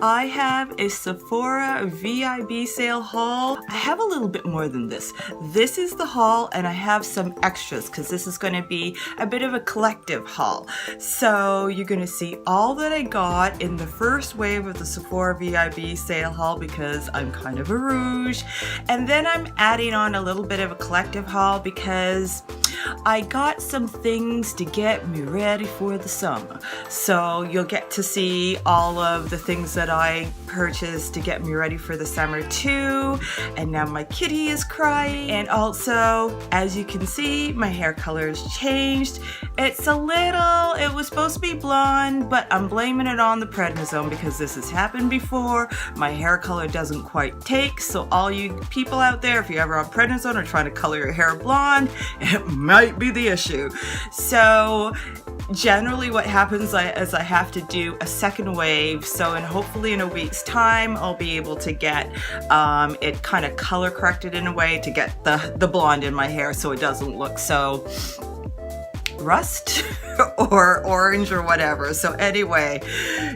I have a Sephora Vib sale haul. I have a little bit more than this. This is the haul, and I have some extras because this is going to be a bit of a collective haul. So you're going to see all that I got in the first wave of the Sephora Vib sale haul because I'm kind of a rouge. And then I'm adding on a little bit of a collective haul because I got some things to get me ready for the summer. So you'll get to see all of the things that I purchased to get me ready for the summer too. And now my kitty is crying. And also, as you can see, my hair color has changed. It was supposed to be blonde, but I'm blaming it on the prednisone because this has happened before. My hair color doesn't quite take. So all you people out there, if you're ever on prednisone or trying to color your hair blonde, it might be the issue. So generally what happens is I have to do a second wave, so hopefully in a week's time I'll be able to get it kind of color corrected in a way to get the blonde in my hair so it doesn't look so rust or orange or whatever. So anyway,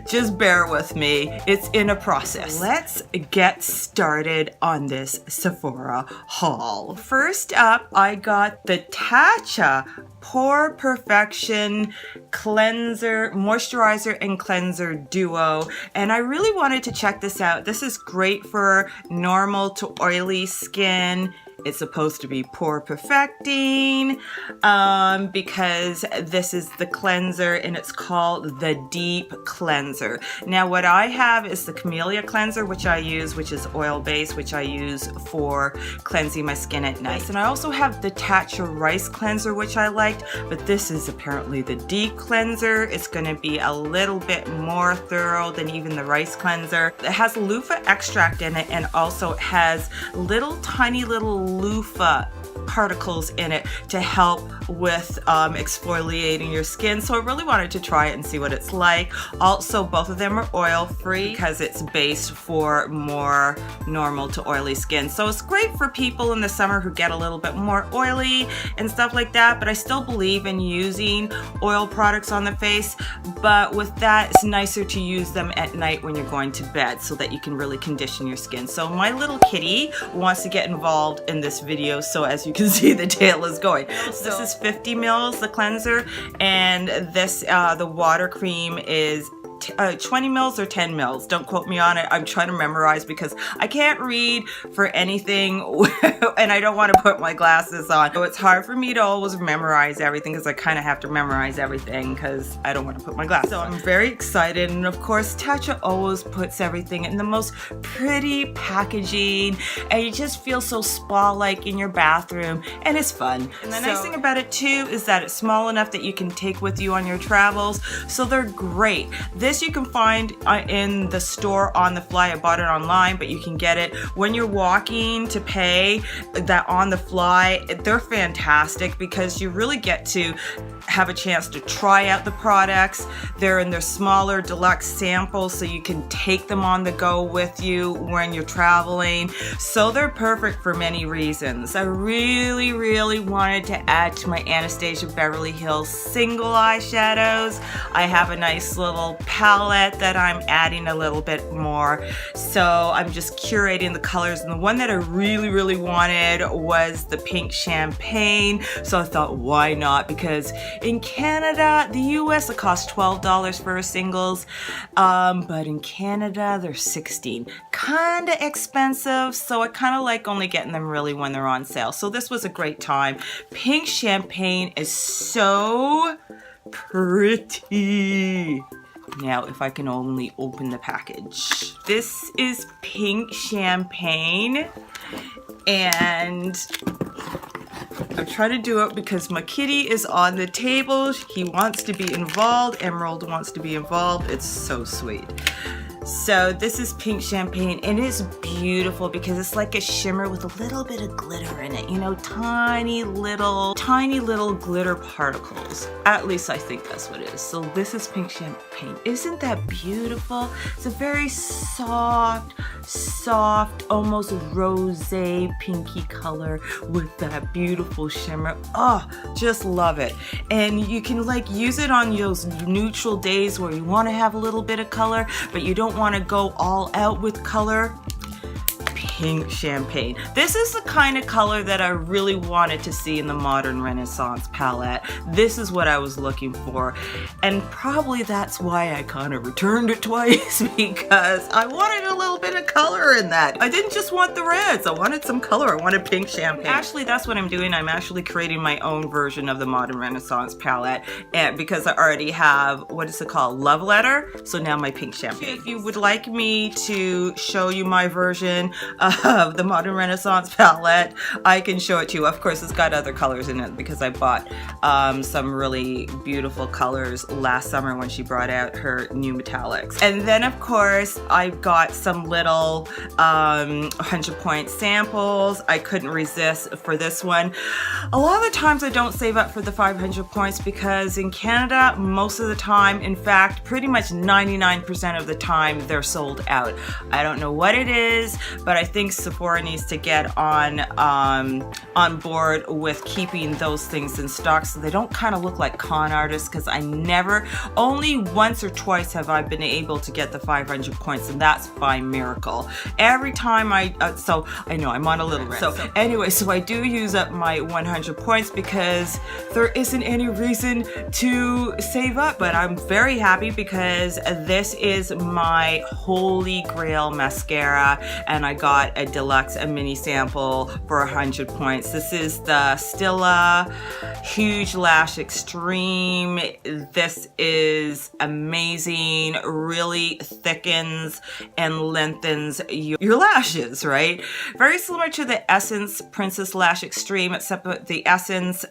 just bear with me, it's in a process. Let's get started on this Sephora haul. First up, I got the Tatcha Pore Perfection Cleanser, Moisturizer and Cleanser Duo, and I really wanted to check this out. This is great for normal to oily skin. It's supposed to be pore perfecting because this is the cleanser and it's called the Deep Cleanser. Now what I have is the Camellia Cleanser, which I use, which is oil based, which I use for cleansing my skin at night. And I also have the Tatcha Rice Cleanser, which I liked, but this is apparently the Deep Cleanser. It's going to be a little bit more thorough than even the Rice Cleanser. It has loofah extract in it, and also it has tiny little loofah particles in it to help with exfoliating your skin. So I really wanted to try it and see what it's like. Also, both of them are oil free because it's based for more normal to oily skin. So it's great for people in the summer who get a little bit more oily and stuff like that, but I still believe in using oil products on the face. But with that, it's nicer to use them at night when you're going to bed so that you can really condition your skin. So my little kitty wants to get involved in this video, so as you can see, the tail is going. So this is 50 mils, the cleanser, and this the water cream is 20 mils or 10 mils. Don't quote me on it. I'm trying to memorize because I can't read for anything and I don't want to put my glasses on. So it's hard for me to always memorize everything because I kind of have to memorize everything because I don't want to put my glasses on. So I'm very excited, and of course Tatcha always puts everything in the most pretty packaging and you just feel so spa-like in your bathroom, and it's fun. And the nice thing about it too is that it's small enough that you can take with you on your travels, so they're great. This you can find in the store on the fly. I bought it online, but you can get it when you're walking to pay. That on the fly, they're fantastic because you really get to have a chance to try out the products. They're in their smaller deluxe samples, so you can take them on the go with you when you're traveling. So they're perfect for many reasons. I really wanted to add to my Anastasia Beverly Hills single eyeshadows. I have a nice little palette that I'm adding a little bit more, so I'm just curating the colors, and the one that I really wanted was the pink champagne. So I thought, why not? Because in Canada, the US, it costs $12 for a singles, but in Canada they're $16. Kinda expensive, so I kind of like only getting them really when they're on sale. So this was a great time. Pink champagne is so pretty. Now, if I can only open the package. This is pink champagne, and I'm trying to do it because my kitty is on the table. He wants to be involved. Emerald wants to be involved. It's so sweet. So this is pink champagne, and it's beautiful because it's like a shimmer with a little bit of glitter in it, you know, tiny little glitter particles. At least I think that's what it is. So this is pink champagne. paint. Isn't that beautiful? It's a very soft, almost rosé pinky color with that beautiful shimmer. Oh, just love it. And you can like use it on those neutral days where you want to have a little bit of color, but you don't want to go all out with color. Pink champagne. This is the kind of color that I really wanted to see in the Modern Renaissance palette. This is what I was looking for, and probably that's why I kind of returned it twice, because I wanted a little bit of color in that. I didn't just want the reds, I wanted some color. I wanted pink champagne. Actually, that's what I'm doing. I'm actually creating my own version of the Modern Renaissance palette, and because I already have, what is it called, Love Letter, so now my pink champagne. If you would like me to show you my version of the Modern Renaissance palette, I can show it to you. Of course, it's got other colors in it because I bought some really beautiful colors last summer when she brought out her new metallics. And then of course, I've got some little 100-point samples. I couldn't resist for this one. A lot of the times I don't save up for the 500 points because in Canada, most of the time, in fact, pretty much 99% of the time, they're sold out. I don't know what it is, but I think Sephora needs to get on board with keeping those things in stock so they don't kind of look like con artists, because only once or twice have I been able to get the 500 points, and that's by miracle. Every time so I know I'm on a little rant. So anyway, so I do use up my 100 points because there isn't any reason to save up, but I'm very happy because this is my holy grail mascara, and I got a deluxe, a mini sample for 100 points. This is the Stila Huge Lash Extreme. This is amazing, really thickens and lengthens your lashes, right? Very similar to the Essence Princess Lash Extreme, except that the Essence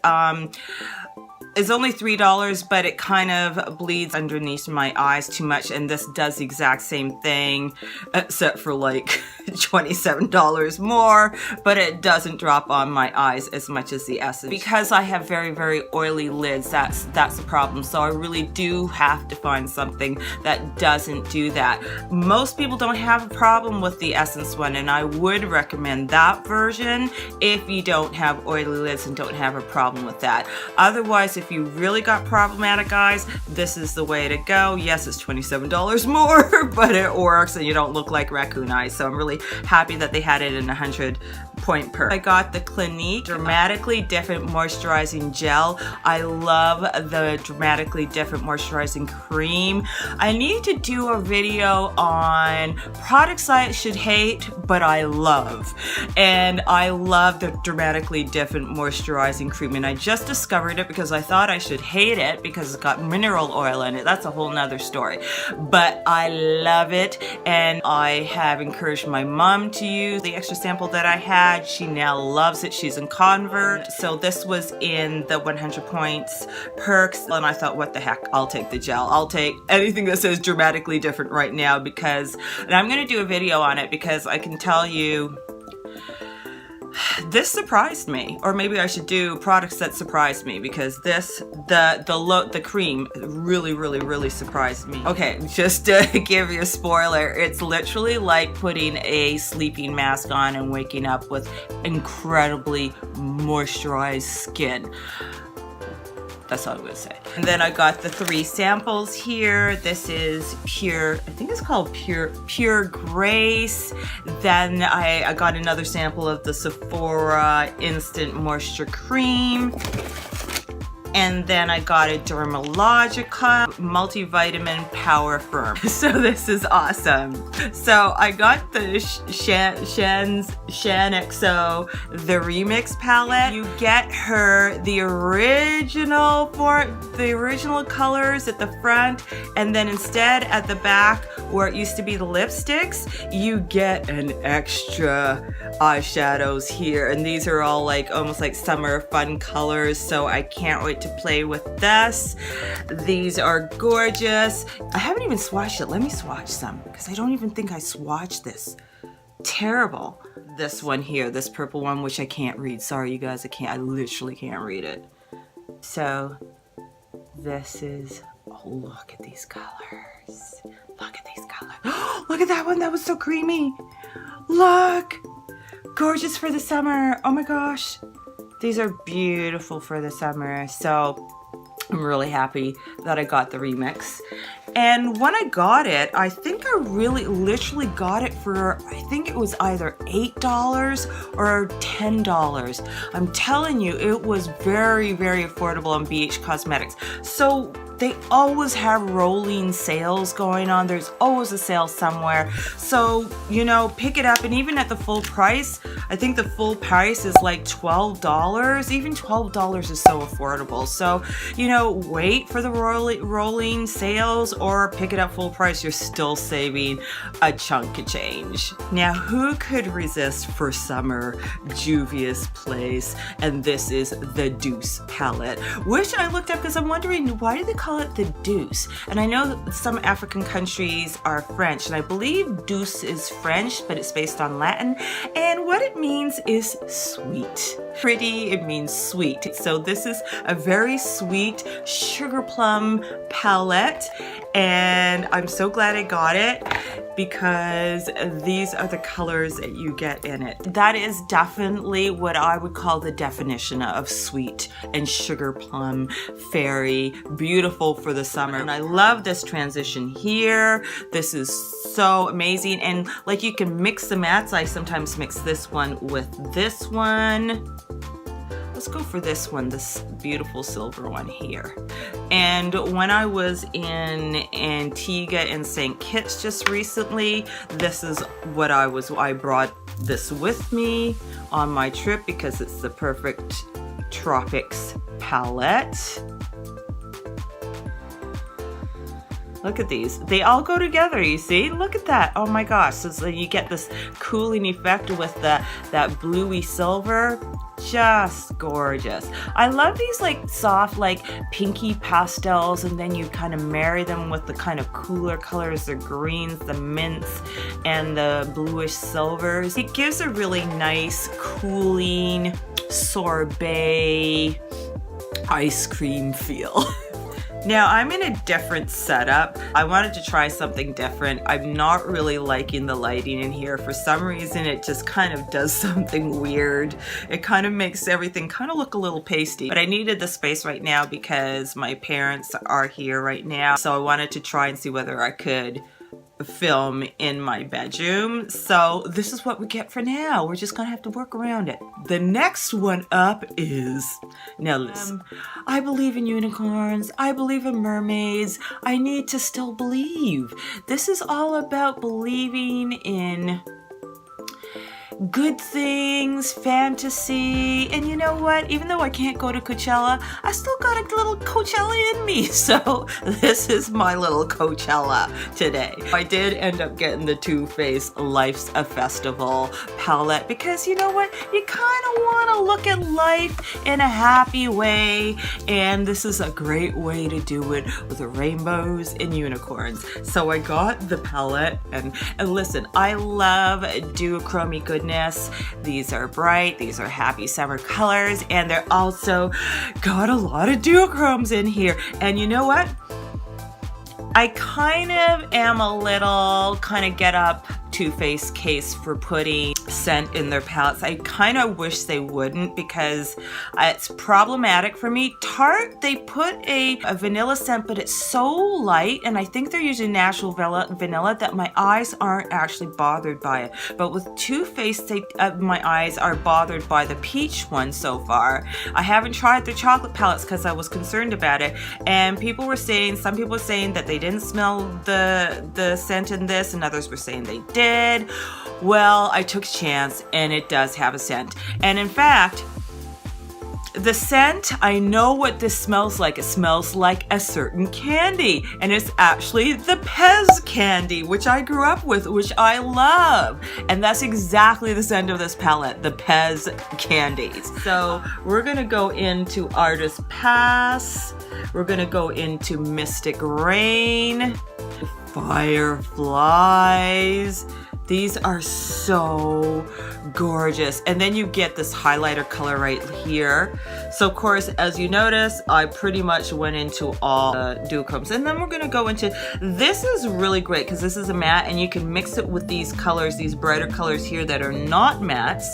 is only $3, but it kind of bleeds underneath my eyes too much, and this does the exact same thing, except for like $27 more, but it doesn't drop on my eyes as much as the Essence. Because I have very, very oily lids, that's the problem, so I really do have to find something that doesn't do that. Most people don't have a problem with the Essence one, and I would recommend that version if you don't have oily lids and don't have a problem with that. Otherwise, if you really got problematic eyes, this is the way to go. Yes, it's $27 more, but it works and you don't look like raccoon eyes. So I'm really happy that they had it in 100-point perk. I got the Clinique Dramatically Different Moisturizing Gel. I love the Dramatically Different Moisturizing Cream. I need to do a video on products I should hate, but I love. And I love the Dramatically Different Moisturizing Cream, and I just discovered it because I thought I should hate it because it's got mineral oil in it. That's a whole nother story. But I love it, and I have encouraged my mom to use the extra sample that I had. She now loves it. She's in Convert. So this was in the 100 points perks, and I thought, what the heck, I'll take the gel. I'll take anything that says Dramatically Different right now, because, and I'm going to do a video on it because I can tell you, this surprised me. Or maybe I should do products that surprised me, because this, the cream really surprised me. Okay, just to give you a spoiler, it's literally like putting a sleeping mask on and waking up with incredibly moisturized skin. That's all I'm gonna say. And then I got the 3 samples here. This is Pure, I think it's called Pure Grace. Then I got another sample of the Sephora Instant Moisture Cream. And then I got a Dermalogica Multivitamin Power Firm. So this is awesome. So I got the Shaaanxo, the Remix palette. You get her the original colors at the front, and then instead at the back where it used to be the lipsticks, you get an extra eyeshadows here. And these are all like almost like summer fun colors, so I can't wait to play with this. These are gorgeous. I haven't even swatched it. Let me swatch some, because I don't even think I swatched this. Terrible. This one here, this purple one, which I can't read. Sorry you guys, I literally can't read it. So this is, oh look at these colors. Look at these colors. Look at that one. That was so creamy. Look. Gorgeous for the summer. Oh my gosh. These are beautiful for the summer. So I'm really happy that I got the remix. And when I got it, I think I really literally got it for, I think it was either $8 or $10. I'm telling you, it was very, very affordable on BH Cosmetics. So they always have rolling sales going on. There's always a sale somewhere. So, you know, pick it up. And even at the full price, I think the full price is like $12. Even $12 is so affordable. So, you know, wait for the rolling sales or pick it up full price. You're still saving a chunk of change. Now, who could resist for summer Juvia's Place? And this is the Deuce palette, which I looked up because I'm wondering, why do they call it the Deuce? And I know some African countries are French, and I believe Deuce is French, but it's based on Latin. And what it means is sweet. Pretty, it means sweet. So this is a very sweet sugar plum palette, and I'm so glad I got it because these are the colors that you get in it. That is definitely what I would call the definition of sweet and sugar plum fairy. Beautiful for the summer. And I love this transition here. This is so amazing. And like, you can mix the mattes. I sometimes mix this one with this one. Let's go for this one, this beautiful silver one here. And when I was in Antigua and St. Kitts just recently, this is what I brought this with me on my trip because it's the perfect tropics palette. Look at these. They all go together, you see? Look at that. Oh my gosh. So you get this cooling effect with that bluey silver. Just gorgeous. I love these like soft, like pinky pastels, and then you kind of marry them with the kind of cooler colors, the greens, the mints, and the bluish silvers. It gives a really nice, cooling, sorbet, ice cream feel. Now I'm in a different setup. I wanted to try something different. I'm not really liking the lighting in here. For some reason, it just kind of does something weird. It kind of makes everything kind of look a little pasty. But I needed the space right now because my parents are here right now. So I wanted to try and see whether I could film in my bedroom. So this is what we get for now. We're just gonna have to work around it. The next one up is, now listen, I believe in unicorns, I believe in mermaids, I need to still believe. This is all about believing in good things, fantasy, and you know what? Even though I can't go to Coachella, I still got a little Coachella in me. So this is my little Coachella today. I did end up getting the Too Faced Life's a Festival palette because you know what? You kind of want to look at life in a happy way, and this is a great way to do it with rainbows and unicorns. So I got the palette, and listen, I love duochrome goodness. These are bright, these are happy summer colors, and they're also got a lot of duochromes in here. And you know what? I kind of am a little get up Too Faced case for putting scent in their palettes. I kind of wish they wouldn't because it's problematic for me. Tarte, they put a vanilla scent, but it's so light, and I think they're using natural vanilla that my eyes aren't actually bothered by it. But with Too Faced, my eyes are bothered by the peach one so far. I haven't tried the chocolate palettes because I was concerned about it, and some people were saying that they didn't smell the scent in this, and others were saying they did. Well, I took a chance, and it does have a scent. And in fact, the scent, I know what this smells like. It smells like a certain candy, and it's actually the Pez candy, which I grew up with, which I love. And that's exactly the scent of this palette, the Pez candies. So we're gonna go into Artist Pass. We're gonna go into Mystic Rain, Fireflies, These are so gorgeous. And then you get this highlighter color right here. So of course, as you notice, I pretty much went into all the duochromes. And then we're gonna go into, this is really great because this is a matte and you can mix it with these colors, these brighter colors here that are not mattes,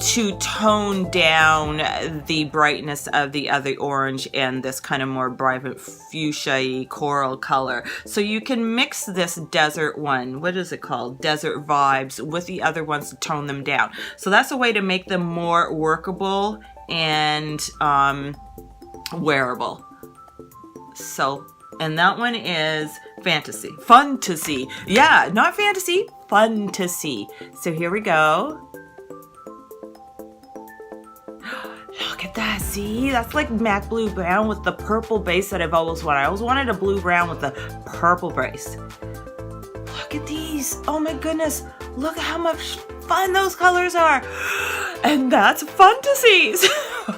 to tone down the brightness of the other orange and this kind of more vibrant fuchsia coral color. So you can mix this desert one, what is it called? Desert Vibes, with the other ones to tone them down. So that's a way to make them more workable and wearable. So, and that one is Fantasy. Fun-tasy. Yeah, not fantasy, fun-tasy. So here we go. Look at that, see? That's like matte blue brown with the purple base that I've always wanted. I always wanted a blue brown with a purple base. Look at these. Oh my goodness. Look at how much fun those colors are. And that's Fantasies.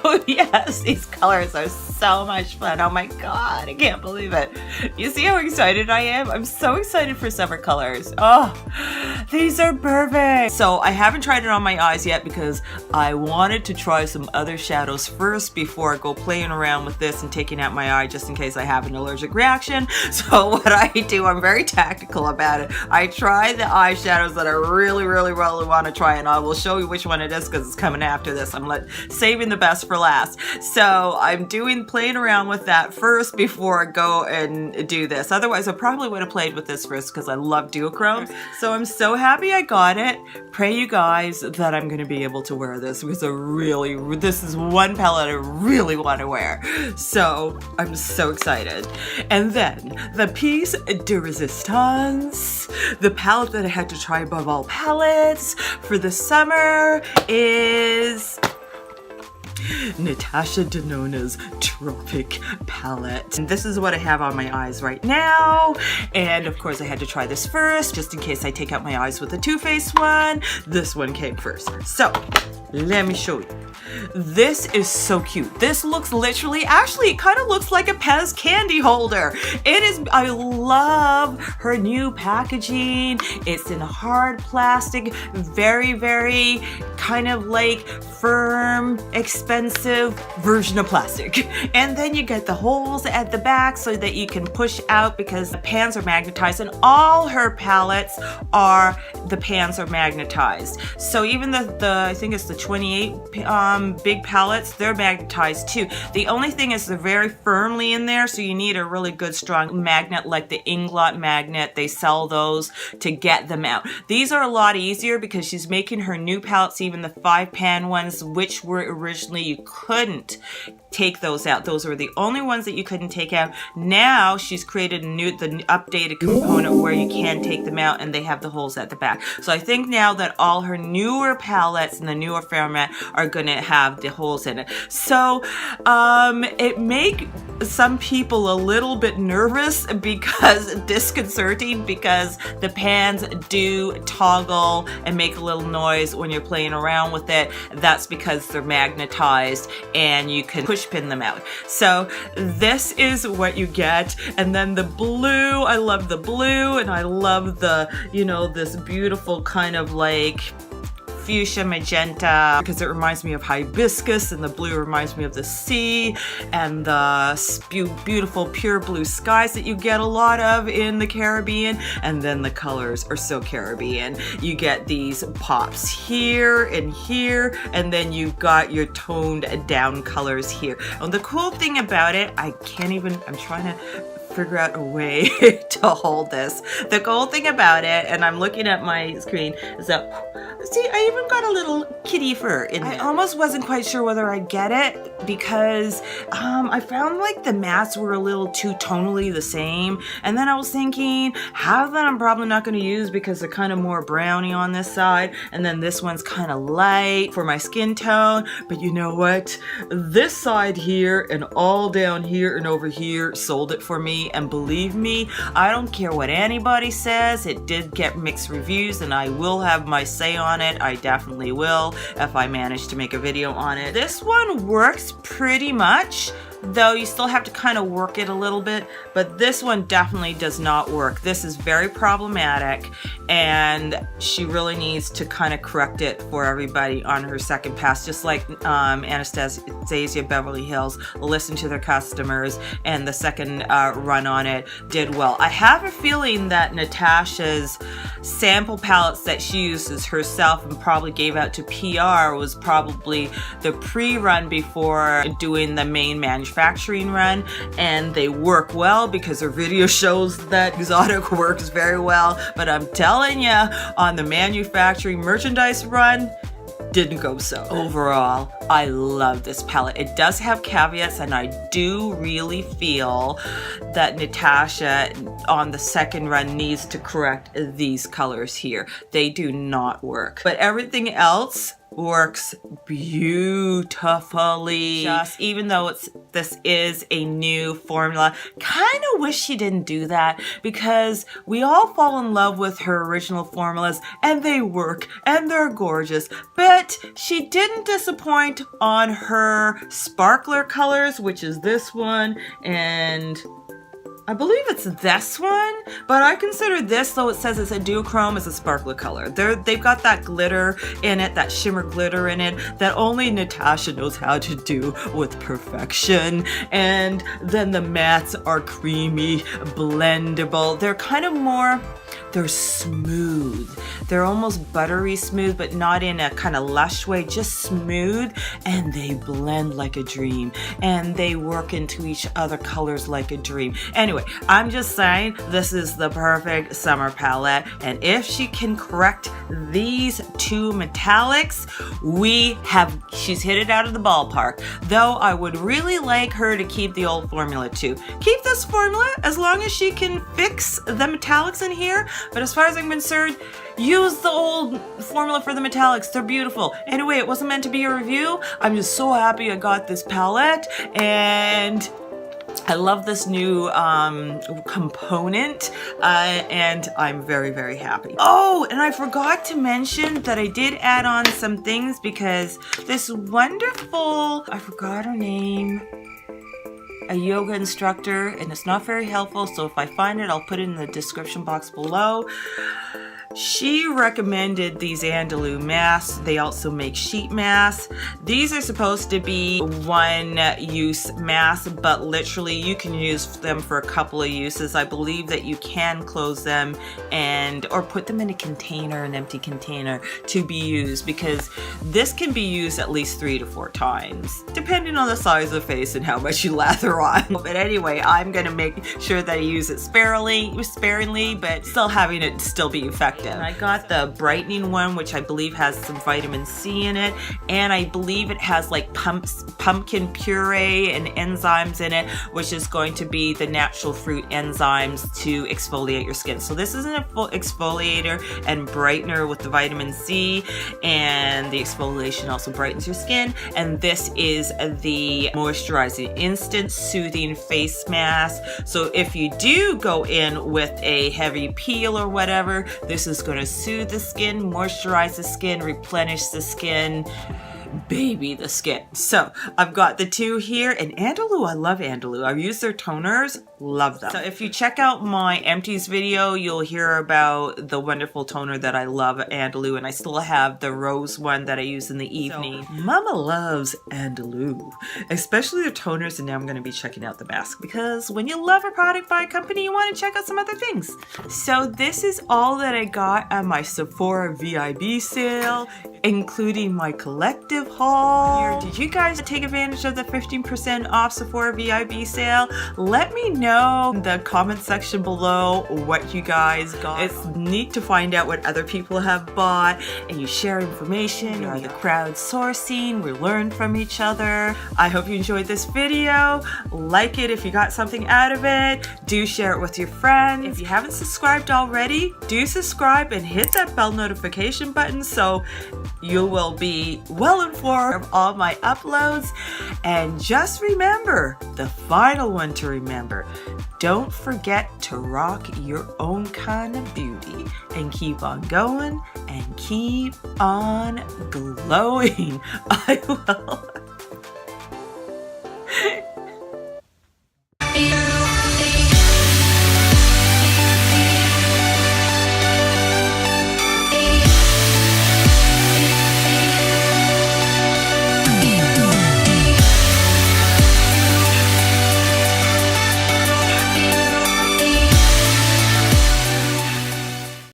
Oh yes, these colors are so much fun. Oh my god, I can't believe it. You see how excited I am? I'm so excited for summer colors. Oh, these are perfect. So I haven't tried it on my eyes yet because I wanted to try some other shadows first before I go playing around with this and taking out my eye just in case I have an allergic reaction. So what I do, I'm very tactical about it. I try the eyeshadows that I really want to try, and I will show you which one it is because it's coming after this. I'm saving the best for last. So I'm playing around with that first before I go and do this. Otherwise, I probably would have played with this first because I love duochrome. So I'm so happy I got it. Pray you guys that I'm going to be able to wear this because this is one palette I really want to wear. So I'm so excited. And then the piece de resistance, the palette that I had to try above all palettes for the summer is Natasha Denona's Tropic palette. And this is what I have on my eyes right now. And of course I had to try this first just in case I take out my eyes with the Too Faced one. This one came first. So let me show you. This is so cute. This looks actually it kind of looks like a Pez candy holder. It is, I love her new packaging. It's in hard plastic, very kind of like firm, expensive version of plastic. And then you get the holes at the back so that you can push out because the pans are magnetized, and all her palettes the pans are magnetized. So even I think it's the 28 big palettes, they're magnetized too. The only thing is they're very firmly in there, so you need a really good strong magnet like the Inglot magnet. They sell those to get them out. These are a lot easier because she's making her new palettes, even the 5-pan ones, which were originally you couldn't take those out. Those were the only ones that you couldn't take out. Now she's created the updated component where you can take them out and they have the holes at the back. So I think now that all her newer palettes and the newer format are going to have the holes in it. So it make some people a little bit nervous because disconcerting because the pans do toggle and make a little noise when you're playing around with it. That's because they're magnetized and you can push pin them out. So this is what you get. And then the blue, I love the blue, and I love the, this beautiful kind of like fuchsia magenta because it reminds me of hibiscus, and the blue reminds me of the sea and the beautiful pure blue skies that you get a lot of in the Caribbean. And then the colors are so Caribbean. You get these pops here and here, and then you've got your toned down colors here. And the cool thing about it, I'm trying to figure out a way to hold this. The cool thing about it, and I'm looking at my screen, is that, see, I even got a little kitty fur in it. I almost wasn't quite sure whether I'd get it because I found like the mattes were a little too tonally the same. And then I was thinking, half of them I'm probably not going to use because they're kind of more browny on this side. And then this one's kind of light for my skin tone. But you know what? This side here and all down here and over here sold it for me. And believe me, I don't care what anybody says. It did get mixed reviews, and I will have my say on it. I definitely will if I manage to make a video on it. This one works pretty much though you still have to kind of work it a little bit, but this one definitely does not work. This is very problematic, and she really needs to kind of correct it for everybody on her second pass, just like Anastasia Beverly Hills listened to their customers, and the second run on it did well. I have a feeling that Natasha's sample palettes that she uses herself and probably gave out to PR was probably the pre-run before doing the main manufacturing run, and they work well because her video shows that exotic works very well. But I'm telling you, on the manufacturing merchandise run, didn't go so. Overall, I love this palette. It does have caveats, and I do really feel that Natasha on the second run needs to correct these colors here. They do not work, but everything else works beautifully. Just even though this is a new formula, kind of wish she didn't do that, because we all fall in love with her original formulas and they work and they're gorgeous, but she didn't disappoint on her sparkler colors, which is this one and I believe it's this one, but I consider this, though it says it's a duochrome, as a sparkler color. They've got that glitter in it, that shimmer glitter in it, that only Natasha knows how to do with perfection. And then the mattes are creamy, blendable. They're kind of more, they're smooth. They're almost buttery smooth, but not in a kind of lush way, just smooth, and they blend like a dream, and they work into each other colors like a dream. Anyway, I'm just saying this is the perfect summer palette, and if she can correct these two metallics, she's hit it out of the ballpark. Though I would really like her to keep the old formula too. Keep this formula as long as she can fix the metallics in here, but as far as I'm concerned, use the old formula for the metallics. They're beautiful. Anyway, it wasn't meant to be a review. I'm just so happy I got this palette, and I love this new component, and I'm very, very happy. Oh, and I forgot to mention that I did add on some things, because this wonderful, I forgot her name, a yoga instructor, and it's not very helpful, so if I find it, I'll put it in the description box below. She recommended these Andalou masks. They also make sheet masks. These are supposed to be one-use masks, but literally you can use them for a couple of uses. I believe that you can close them or put them in a container, an empty container, to be used, because this can be used at least 3 to 4 times, depending on the size of the face and how much you lather on. But anyway, I'm gonna make sure that I use it sparingly, but still having it still be effective. And I got the brightening one, which I believe has some vitamin C in it, and I believe it has like pumpkin puree and enzymes in it, which is going to be the natural fruit enzymes to exfoliate your skin. So this isn't a full exfoliator and brightener with the vitamin C, and the exfoliation also brightens your skin. And this is the moisturizing instant soothing face mask. So if you do go in with a heavy peel or whatever, this is going to soothe the skin, moisturize the skin, replenish the skin, baby the skin. So I've got the two here, and Andalou, I love Andalou. I've used their toners, love them. So if you check out my empties video, you'll hear about the wonderful toner that I love, Andalou, and I still have the rose one that I use in the evening. So, Mama loves Andalou, especially the toners, and now I'm going to be checking out the mask, because when you love a product by a company, you want to check out some other things. So this is all that I got on my Sephora VIB sale, including my collective haul. Did you guys take advantage of the 15% off Sephora VIB sale? Let me know in the comment section below what you guys got. It's neat to find out what other people have bought, and you share information. We are the crowdsourcing. We learn from each other. I hope you enjoyed this video. Like it if you got something out of it. Do share it with your friends. If you haven't subscribed already, do subscribe and hit that bell notification button so you will be well informed of all my uploads. And just remember, the final one to remember, don't forget to rock your own kind of beauty, and keep on going and keep on glowing. I will